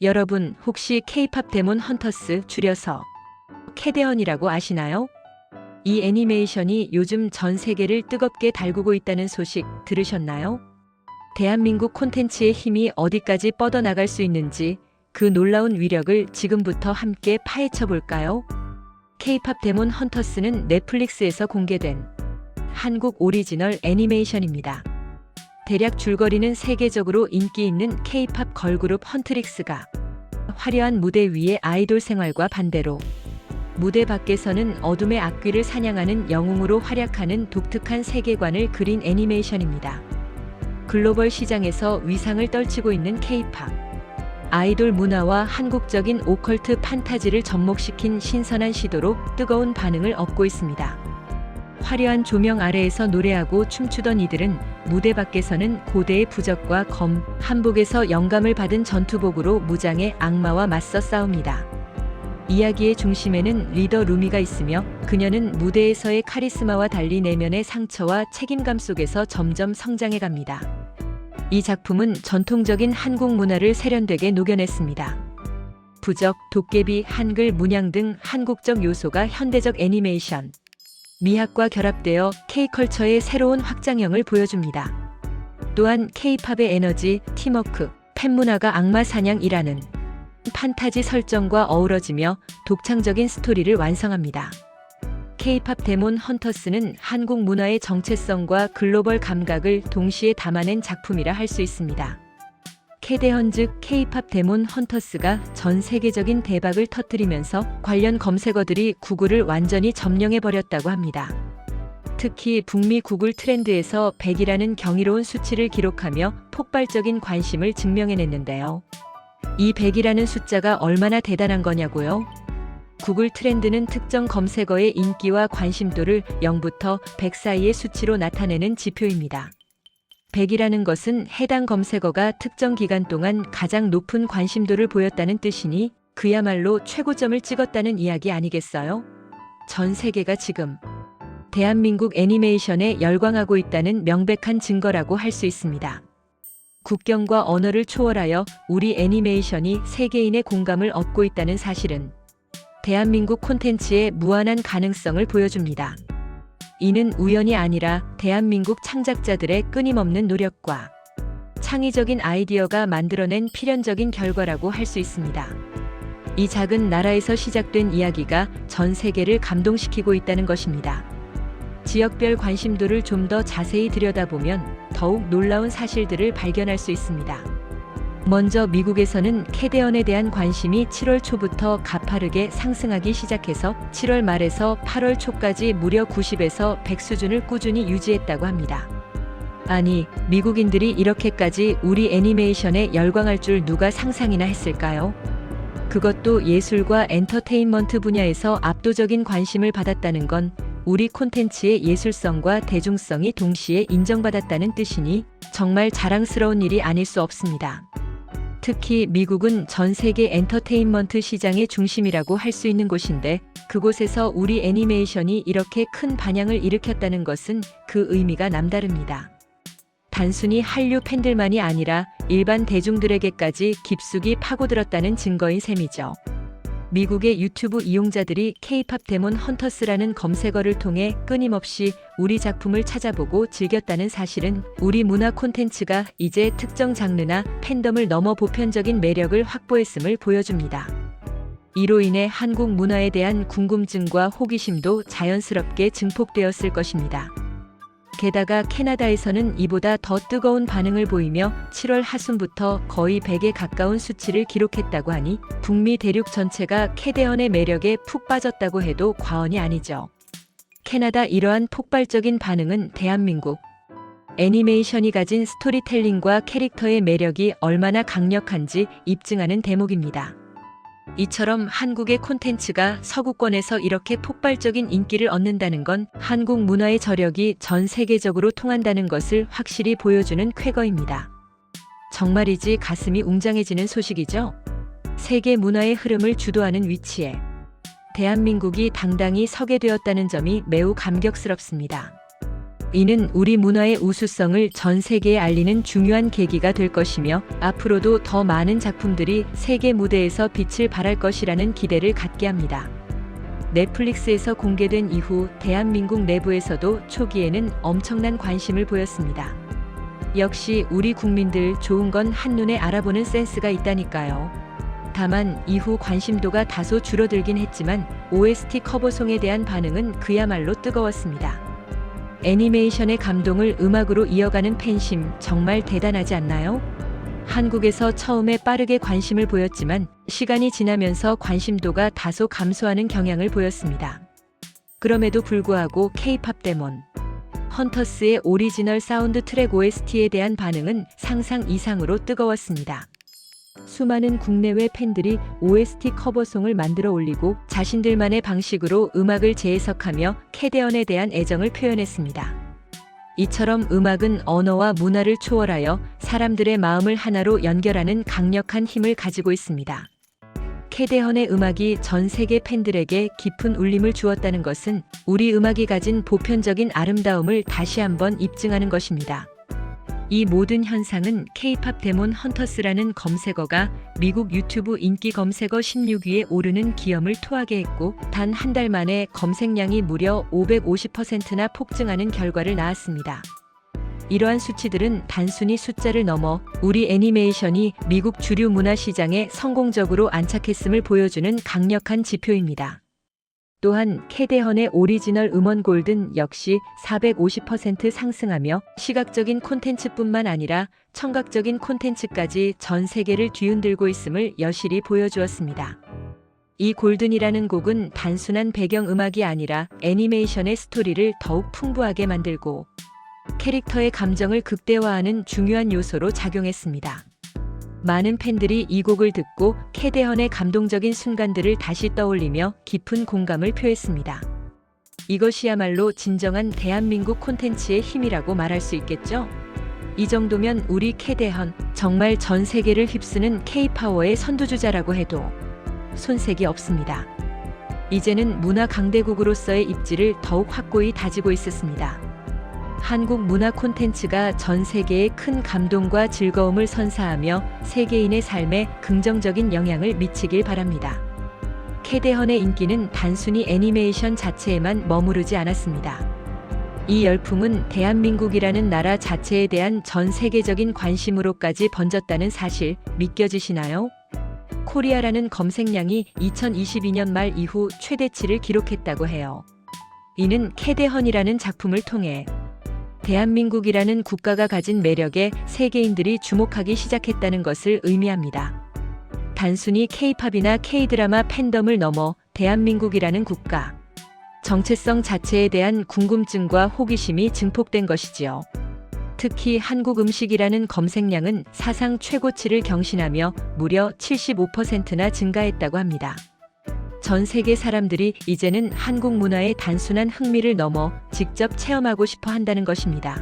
여러분 혹시 K-팝 데몬 헌터스 줄여서 캐데헌이라고 아시나요? 이 애니메이션이 요즘 전 세계를 뜨겁게 달구고 있다는 소식 들으셨나요? 대한민국 콘텐츠의 힘이 어디까지 뻗어나갈 수 있는지 그 놀라운 위력을 지금부터 함께 파헤쳐 볼까요? K-팝 데몬 헌터스는 넷플릭스에서 공개된 한국 오리지널 애니메이션입니다. 대략 줄거리는 세계적으로 인기 있는 K-팝 걸그룹 헌트릭스가 화려한 무대 위의 아이돌 생활과 반대로 무대 밖에서는 어둠의 악귀를 사냥하는 영웅으로 활약하는 독특한 세계관을 그린 애니메이션입니다. 글로벌 시장에서 위상을 떨치고 있는 K-팝 아이돌 문화와 한국적인 오컬트 판타지를 접목시킨 신선한 시도로 뜨거운 반응을 얻고 있습니다. 화려한 조명 아래에서 노래하고 춤추던 이들은 무대 밖에서는 고대의 부적과 검, 한복에서 영감을 받은 전투복으로 무장의 악마와 맞서 싸웁니다. 이야기의 중심에는 리더 루미가 있으며 그녀는 무대에서의 카리스마와 달리 내면의 상처와 책임감 속에서 점점 성장해갑니다. 이 작품은 전통적인 한국 문화를 세련되게 녹여냈습니다. 부적, 도깨비, 한글, 문양 등 한국적 요소가 현대적 애니메이션, 미학과 결합되어 K컬처의 새로운 확장형을 보여줍니다. 또한 K-팝의 에너지, 팀워크, 팬문화가 악마 사냥이라는 판타지 설정과 어우러지며 독창적인 스토리를 완성합니다. K-팝 데몬 헌터스는 한국 문화의 정체성과 글로벌 감각을 동시에 담아낸 작품이라 할 수 있습니다. 캐데헌 즉 K-팝 데몬 헌터스가 전 세계적인 대박을 터뜨리면서 관련 검색어들이 구글을 완전히 점령해버렸다고 합니다. 특히 북미 구글 트렌드에서 100이라는 경이로운 수치를 기록하며 폭발적인 관심을 증명해냈는데요. 이 100이라는 숫자가 얼마나 대단한 거냐고요? 구글 트렌드는 특정 검색어의 인기와 관심도를 0부터 100 사이의 수치로 나타내는 지표입니다. 100이라는 것은 해당 검색어가 특정 기간 동안 가장 높은 관심도를 보였다는 뜻이니 그야말로 최고점을 찍었다는 이야기 아니겠어요? 전 세계가 지금 대한민국 애니메이션에 열광하고 있다는 명백한 증거라고 할 수 있습니다. 국경과 언어를 초월하여 우리 애니메이션이 세계인의 공감을 얻고 있다는 사실은 대한민국 콘텐츠의 무한한 가능성을 보여줍니다. 이는 우연이 아니라 대한민국 창작자들의 끊임없는 노력과 창의적인 아이디어가 만들어낸 필연적인 결과라고 할 수 있습니다. 이 작은 나라에서 시작된 이야기가 전 세계를 감동시키고 있다는 것입니다. 지역별 관심도를 좀 더 자세히 들여다보면 더욱 놀라운 사실들을 발견할 수 있습니다. 먼저 미국에서는 캐데헌에 대한 관심이 7월 초부터 가파르게 상승하기 시작해서 7월 말에서 8월 초까지 무려 90에서 100 수준을 꾸준히 유지했다고 합니다. 아니, 미국인들이 이렇게까지 우리 애니메이션에 열광할 줄 누가 상상이나 했을까요? 그것도 예술과 엔터테인먼트 분야에서 압도적인 관심을 받았다는 건 우리 콘텐츠의 예술성과 대중성이 동시에 인정받았다는 뜻이니 정말 자랑스러운 일이 아닐 수 없습니다. 특히 미국은 전 세계 엔터테인먼트 시장의 중심이라고 할 수 있는 곳인데 그곳에서 우리 애니메이션이 이렇게 큰 반향을 일으켰다는 것은 그 의미가 남다릅니다. 단순히 한류 팬들만이 아니라 일반 대중들에게까지 깊숙이 파고들었다는 증거인 셈이죠. 미국의 유튜브 이용자들이 K-팝 데몬 헌터스라는 검색어를 통해 끊임없이 우리 작품을 찾아보고 즐겼다는 사실은 우리 문화 콘텐츠가 이제 특정 장르나 팬덤을 넘어 보편적인 매력을 확보했음을 보여줍니다. 이로 인해 한국 문화에 대한 궁금증과 호기심도 자연스럽게 증폭되었을 것입니다. 게다가 캐나다에서는 이보다 더 뜨거운 반응을 보이며 7월 하순부터 거의 100에 가까운 수치를 기록했다고 하니 북미 대륙 전체가 캐데헌의 매력에 푹 빠졌다고 해도 과언이 아니죠. 캐나다 이러한 폭발적인 반응은 대한민국 애니메이션이 가진 스토리텔링과 캐릭터의 매력이 얼마나 강력한지 입증하는 대목입니다. 이처럼 한국의 콘텐츠가 서구권에서 이렇게 폭발적인 인기를 얻는다는 건 한국 문화의 저력이 전 세계적으로 통한다는 것을 확실히 보여주는 쾌거입니다. 정말이지 가슴이 웅장해지는 소식이죠. 세계 문화의 흐름을 주도하는 위치에 대한민국이 당당히 서게 되었다는 점이 매우 감격스럽습니다. 이는 우리 문화의 우수성을 전 세계에 알리는 중요한 계기가 될 것이며 앞으로도 더 많은 작품들이 세계 무대에서 빛을 발할 것이라는 기대를 갖게 합니다. 넷플릭스에서 공개된 이후 대한민국 내부에서도 초기에는 엄청난 관심을 보였습니다. 역시 우리 국민들 좋은 건 한눈에 알아보는 센스가 있다니까요. 다만 이후 관심도가 다소 줄어들긴 했지만 OST 커버송에 대한 반응은 그야말로 뜨거웠습니다. 애니메이션의 감동을 음악으로 이어가는 팬심 정말 대단하지 않나요? 한국에서 처음에 빠르게 관심을 보였지만 시간이 지나면서 관심도가 다소 감소하는 경향을 보였습니다. 그럼에도 불구하고 K-팝 데몬 헌터스의 오리지널 사운드 트랙 OST에 대한 반응은 상상 이상으로 뜨거웠습니다. 수많은 국내외 팬들이 OST 커버송을 만들어 올리고 자신들만의 방식으로 음악을 재해석하며 캐대언에 대한 애정을 표현했습니다. 이처럼 음악은 언어와 문화를 초월하여 사람들의 마음을 하나로 연결하는 강력한 힘을 가지고 있습니다. 캐대헌의 음악이 전 세계 팬들에게 깊은 울림을 주었다는 것은 우리 음악이 가진 보편적인 아름다움을 다시 한번 입증하는 것입니다. 이 모든 현상은 K-팝 데몬 헌터스라는 검색어가 미국 유튜브 인기 검색어 16위에 오르는 기염을 토하게 했고 단 한 달 만에 검색량이 무려 550%나 폭증하는 결과를 낳았습니다. 이러한 수치들은 단순히 숫자를 넘어 우리 애니메이션이 미국 주류 문화 시장에 성공적으로 안착했음을 보여주는 강력한 지표입니다. 또한 캐대헌의 오리지널 음원 골든 역시 450% 상승하며 시각적인 콘텐츠뿐만 아니라 청각적인 콘텐츠까지 전 세계를 뒤흔들고 있음을 여실히 보여주었습니다. 이 골든이라는 곡은 단순한 배경음악이 아니라 애니메이션의 스토리를 더욱 풍부하게 만들고 캐릭터의 감정을 극대화하는 중요한 요소로 작용했습니다. 많은 팬들이 이 곡을 듣고 캐대헌의 감동적인 순간들을 다시 떠올리며 깊은 공감을 표했습니다. 이것이야말로 진정한 대한민국 콘텐츠의 힘이라고 말할 수 있겠죠? 이 정도면 우리 캐대헌 정말 전 세계를 휩쓰는 K-파워의 선두주자라고 해도 손색이 없습니다. 이제는 문화 강대국으로서의 입지를 더욱 확고히 다지고 있었습니다. 한국 문화 콘텐츠가 전 세계에 큰 감동과 즐거움을 선사하며 세계인의 삶에 긍정적인 영향을 미치길 바랍니다. 캐대헌의 인기는 단순히 애니메이션 자체에만 머무르지 않았습니다. 이 열풍은 대한민국이라는 나라 자체에 대한 전 세계적인 관심으로까지 번졌다는 사실 믿겨지시나요? 코리아라는 검색량이 2022년 말 이후 최대치를 기록했다고 해요. 이는 캐대헌이라는 작품을 통해 대한민국이라는 국가가 가진 매력에 세계인들이 주목하기 시작했다는 것을 의미합니다. 단순히 K-팝이나 K-드라마 팬덤을 넘어 대한민국이라는 국가, 정체성 자체에 대한 궁금증과 호기심이 증폭된 것이지요. 특히 한국 음식이라는 검색량은 사상 최고치를 경신하며 무려 75%나 증가했다고 합니다. 전 세계 사람들이 이제는 한국 문화의 단순한 흥미를 넘어 직접 체험하고 싶어 한다는 것입니다.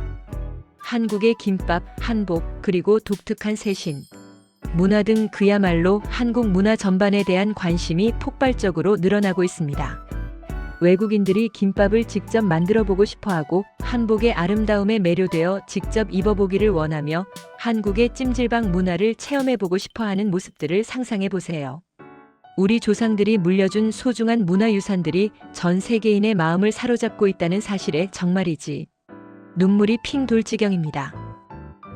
한국의 김밥, 한복, 그리고 독특한 세신, 문화 등 그야말로 한국 문화 전반에 대한 관심이 폭발적으로 늘어나고 있습니다. 외국인들이 김밥을 직접 만들어 보고 싶어 하고 한복의 아름다움에 매료되어 직접 입어보기를 원하며 한국의 찜질방 문화를 체험해 보고 싶어 하는 모습들을 상상해 보세요. 우리 조상들이 물려준 소중한 문화유산들이 전 세계인의 마음을 사로잡고 있다는 사실에 정말이지 눈물이 핑 돌 지경입니다.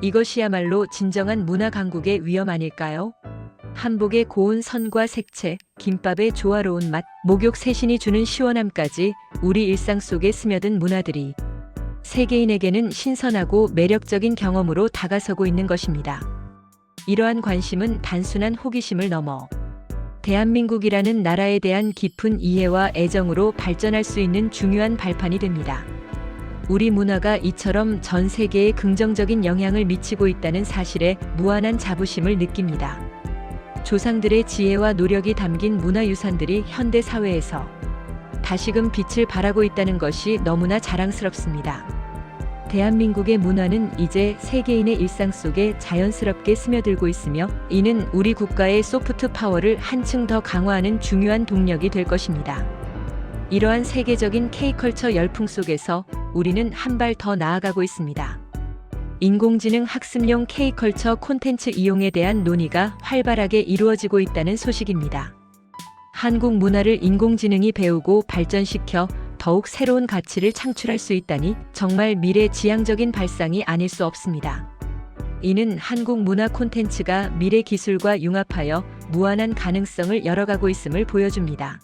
이것이야말로 진정한 문화 강국의 위엄 아닐까요? 한복의 고운 선과 색채, 김밥의 조화로운 맛, 목욕 세신이 주는 시원함까지 우리 일상 속에 스며든 문화들이 세계인에게는 신선하고 매력적인 경험으로 다가서고 있는 것입니다. 이러한 관심은 단순한 호기심을 넘어 대한민국이라는 나라에 대한 깊은 이해와 애정으로 발전할 수 있는 중요한 발판이 됩니다. 우리 문화가 이처럼 전 세계에 긍정적인 영향을 미치고 있다는 사실에 무한한 자부심을 느낍니다. 조상들의 지혜와 노력이 담긴 문화유산들이 현대 사회에서 다시금 빛을 발하고 있다는 것이 너무나 자랑스럽습니다. 대한민국의 문화는 이제 세계인의 일상 속에 자연스럽게 스며들고 있으며 이는 우리 국가의 소프트 파워를 한층 더 강화하는 중요한 동력이 될 것입니다. 이러한 세계적인 K-컬처 열풍 속에서 우리는 한 발 더 나아가고 있습니다. 인공지능 학습용 K컬처 콘텐츠 이용에 대한 논의가 활발하게 이루어지고 있다는 소식입니다. 한국 문화를 인공지능이 배우고 발전시켜 더욱 새로운 가치를 창출할 수 있다니 정말 미래지향적인 발상이 아닐 수 없습니다. 이는 한국 문화 콘텐츠가 미래 기술과 융합하여 무한한 가능성을 열어가고 있음을 보여줍니다.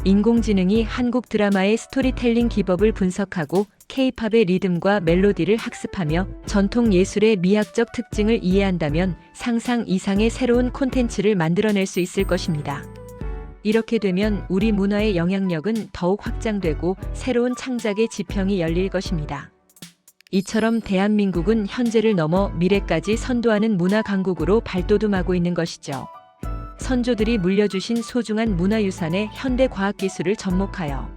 인공지능이 한국 드라마의 스토리텔링 기법을 분석하고 K-팝의 리듬과 멜로디를 학습하며 전통 예술의 미학적 특징을 이해한다면 상상 이상의 새로운 콘텐츠를 만들어낼 수 있을 것입니다. 이렇게 되면 우리 문화의 영향력은 더욱 확장되고 새로운 창작의 지평이 열릴 것입니다. 이처럼 대한민국은 현재를 넘어 미래까지 선도하는 문화 강국으로 발돋움하고 있는 것이죠. 선조들이 물려주신 소중한 문화유산의 현대 과학기술을 접목하여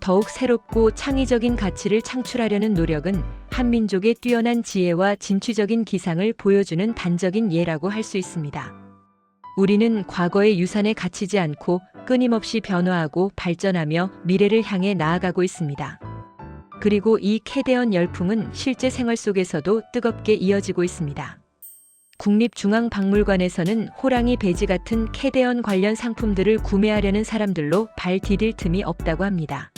더욱 새롭고 창의적인 가치를 창출하려는 노력은 한민족의 뛰어난 지혜와 진취적인 기상을 보여주는 단적인 예라고 할 수 있습니다. 우리는 과거의 유산에 갇히지 않고 끊임없이 변화하고 발전하며 미래를 향해 나아가고 있습니다. 그리고 이 캐대언 열풍은 실제 생활 속에서도 뜨겁게 이어지고 있습니다. 국립중앙박물관에서는 호랑이 배지 같은 캐대언 관련 상품들을 구매하려는 사람들로 발 디딜 틈이 없다고 합니다.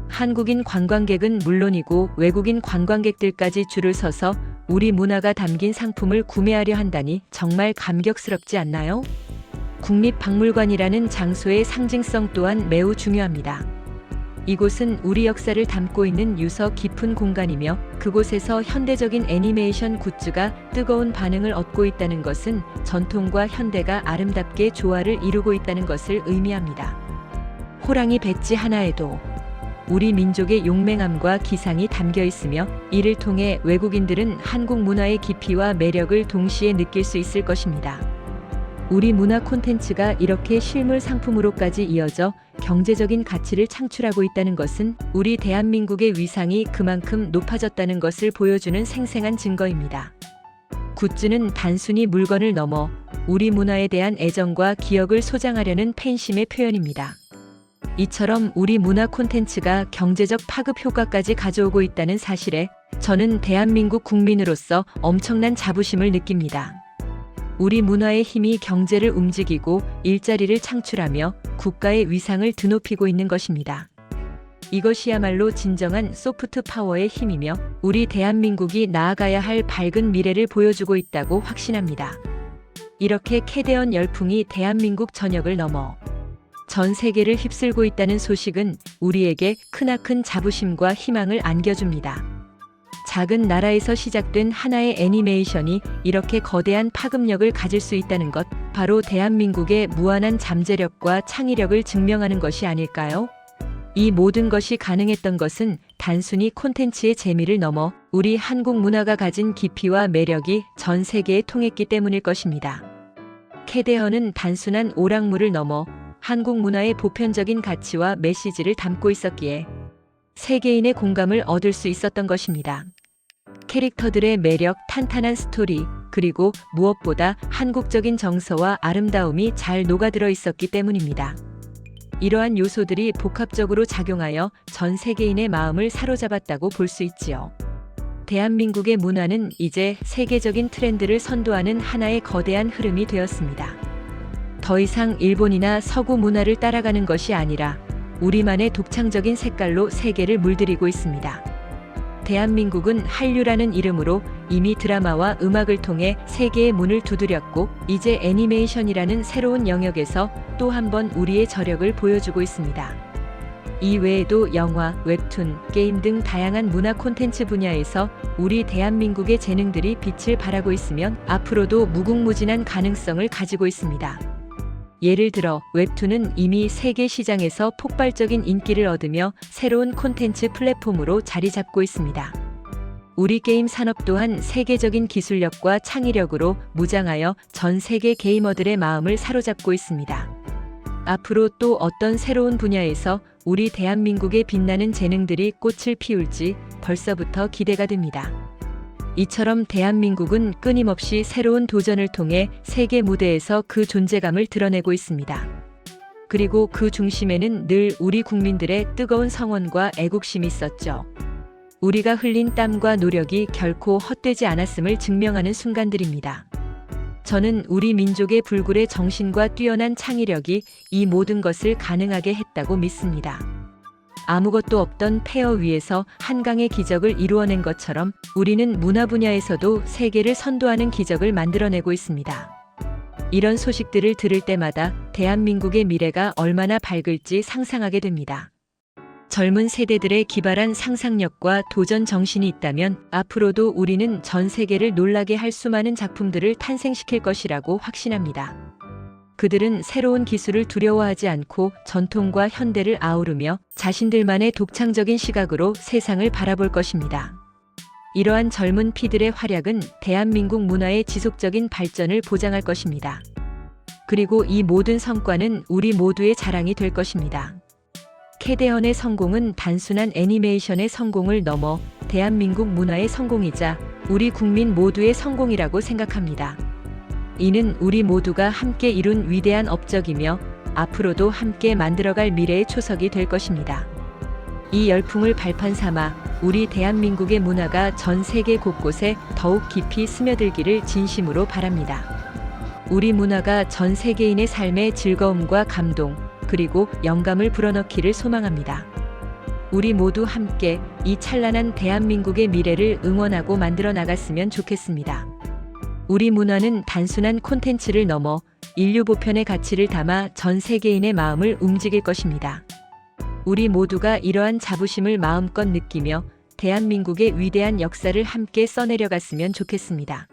한국인 관광객은 물론이고 외국인 관광객들까지 줄을 서서 우리 문화가 담긴 상품을 구매하려 한다니 정말 감격스럽지 않나요? 국립박물관이라는 장소의 상징성 또한 매우 중요합니다. 이곳은 우리 역사를 담고 있는 유서 깊은 공간이며 그곳에서 현대적인 애니메이션 굿즈가 뜨거운 반응을 얻고 있다는 것은 전통과 현대가 아름답게 조화를 이루고 있다는 것을 의미합니다. 호랑이 배지 하나에도 우리 민족의 용맹함과 기상이 담겨 있으며 이를 통해 외국인들은 한국 문화의 깊이와 매력을 동시에 느낄 수 있을 것입니다. 우리 문화 콘텐츠가 이렇게 실물 상품으로까지 이어져 경제적인 가치를 창출하고 있다는 것은 우리 대한민국의 위상이 그만큼 높아졌다는 것을 보여주는 생생한 증거입니다. 굿즈는 단순히 물건을 넘어 우리 문화에 대한 애정과 기억을 소장하려는 팬심의 표현입니다. 이처럼 우리 문화 콘텐츠가 경제적 파급 효과까지 가져오고 있다는 사실에 저는 대한민국 국민으로서 엄청난 자부심을 느낍니다. 우리 문화의 힘이 경제를 움직이고 일자리를 창출하며 국가의 위상을 드높이고 있는 것입니다. 이것이야말로 진정한 소프트 파워의 힘이며 우리 대한민국이 나아가야 할 밝은 미래를 보여주고 있다고 확신합니다. 이렇게 캐대언 열풍이 대한민국 전역을 넘어 전 세계를 휩쓸고 있다는 소식은 우리에게 크나큰 자부심과 희망을 안겨줍니다. 작은 나라에서 시작된 하나의 애니메이션이 이렇게 거대한 파급력을 가질 수 있다는 것, 바로 대한민국의 무한한 잠재력과 창의력을 증명하는 것이 아닐까요? 이 모든 것이 가능했던 것은 단순히 콘텐츠의 재미를 넘어 우리 한국 문화가 가진 깊이와 매력이 전 세계에 통했기 때문일 것입니다. 캐대언은 단순한 오락물을 넘어 한국 문화의 보편적인 가치와 메시지를 담고 있었기에 세계인의 공감을 얻을 수 있었던 것입니다. 캐릭터들의 매력, 탄탄한 스토리, 그리고 무엇보다 한국적인 정서와 아름다움이 잘 녹아들어 있었기 때문입니다. 이러한 요소들이 복합적으로 작용하여 전 세계인의 마음을 사로잡았다고 볼 수 있지요. 대한민국의 문화는 이제 세계적인 트렌드를 선도하는 하나의 거대한 흐름이 되었습니다. 더 이상 일본이나 서구 문화를 따라가는 것이 아니라 우리만의 독창적인 색깔로 세계를 물들이고 있습니다. 대한민국은 한류라는 이름으로 이미 드라마와 음악을 통해 세계의 문을 두드렸고 이제 애니메이션이라는 새로운 영역에서 또 한 번 우리의 저력을 보여주고 있습니다. 이 외에도 영화, 웹툰, 게임 등 다양한 문화 콘텐츠 분야에서 우리 대한민국의 재능들이 빛을 발하고 있으면 앞으로도 무궁무진한 가능성을 가지고 있습니다. 예를 들어 웹툰은 이미 세계 시장에서 폭발적인 인기를 얻으며 새로운 콘텐츠 플랫폼으로 자리 잡고 있습니다. 우리 게임 산업 또한 세계적인 기술력과 창의력으로 무장하여 전 세계 게이머들의 마음을 사로잡고 있습니다. 앞으로 또 어떤 새로운 분야에서 우리 대한민국의 빛나는 재능들이 꽃을 피울지 벌써부터 기대가 됩니다. 이처럼 대한민국은 끊임없이 새로운 도전을 통해 세계 무대에서 그 존재감을 드러내고 있습니다. 그리고 그 중심에는 늘 우리 국민들의 뜨거운 성원과 애국심이 있었죠. 우리가 흘린 땀과 노력이 결코 헛되지 않았음을 증명하는 순간들입니다. 저는 우리 민족의 불굴의 정신과 뛰어난 창의력이 이 모든 것을 가능하게 했다고 믿습니다. 아무것도 없던 폐허 위에서 한강의 기적을 이루어낸 것처럼 우리는 문화 분야에서도 세계를 선도하는 기적을 만들어내고 있습니다. 이런 소식들을 들을 때마다 대한민국의 미래가 얼마나 밝을지 상상하게 됩니다. 젊은 세대들의 기발한 상상력과 도전 정신이 있다면 앞으로도 우리는 전 세계를 놀라게 할 수많은 작품들을 탄생시킬 것이라고 확신합니다. 그들은 새로운 기술을 두려워하지 않고 전통과 현대를 아우르며 자신들만의 독창적인 시각으로 세상을 바라볼 것입니다. 이러한 젊은 피들의 활약은 대한민국 문화의 지속적인 발전을 보장할 것입니다. 그리고 이 모든 성과는 우리 모두의 자랑이 될 것입니다. 캐대언의 성공은 단순한 애니메이션의 성공을 넘어 대한민국 문화의 성공이자 우리 국민 모두의 성공이라고 생각합니다. 이는 우리 모두가 함께 이룬 위대한 업적이며 앞으로도 함께 만들어갈 미래의 초석이 될 것입니다. 이 열풍을 발판 삼아 우리 대한민국의 문화가 전 세계 곳곳에 더욱 깊이 스며들기를 진심으로 바랍니다. 우리 문화가 전 세계인의 삶에 즐거움과 감동, 그리고 영감을 불어넣기를 소망합니다. 우리 모두 함께 이 찬란한 대한민국의 미래를 응원하고 만들어 나갔으면 좋겠습니다. 우리 문화는 단순한 콘텐츠를 넘어 인류 보편의 가치를 담아 전 세계인의 마음을 움직일 것입니다. 우리 모두가 이러한 자부심을 마음껏 느끼며 대한민국의 위대한 역사를 함께 써내려갔으면 좋겠습니다.